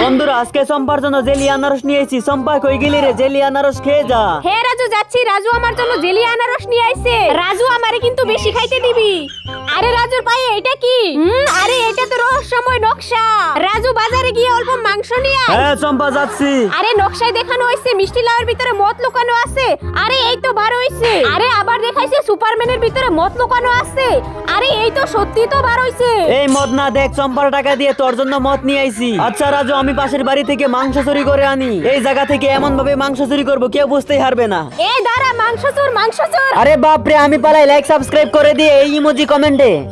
বন্ধুরা আজকে চম্পার জন্য জেলি আনারস নিয়েছি। চম্পা কই গেলি রে? জেলি আনারস খেয়ে যা। হে রাজু যাচ্ছি, রাজু আমার জন্য জেলি আনারস নিয়ে আইছে। রাজু আমারে কিন্তু বেশি খাইতে দিবি। আরে রাজুর পায়ে এটা কি? আরে এটা তো রহস্যময় নকশা। রাজু বাজারে গিয়ে অল্প মাংস নিয়ে আয়। হ্যাঁ চম্পা যাচ্ছি। আরে নকশায় দেখানো হইছে মিষ্টি লাউয়ের ভিতরে মদ লুকানো আছে। আরে এই তো বার হইছে। আরে আবার দেখাইছে সুপারম্যানের ভিতরে মদ লুকানো আছে। আরে এই তো সত্যি তো বার হইছে। এই মদ না দেখ, চম্পার টাকা দিয়ে তোর জন্য মদ নিয়ে আইছি। আচ্ছা রাজু, আমি পাশের বাড়ি থেকে মাংস চুরি করে আনি। এই জায়গা থেকে এমন ভাবে মাংস চুরি করবো কেউ বুঝতেই পারবে না। এই দাঁড়া, মাংস চোর মাংস চোর। আরে বাপ রে, আমি পালাই। লাইক সাবস্ক্রাইব করে দিয়ে এই ইমোজি কমেন্টে।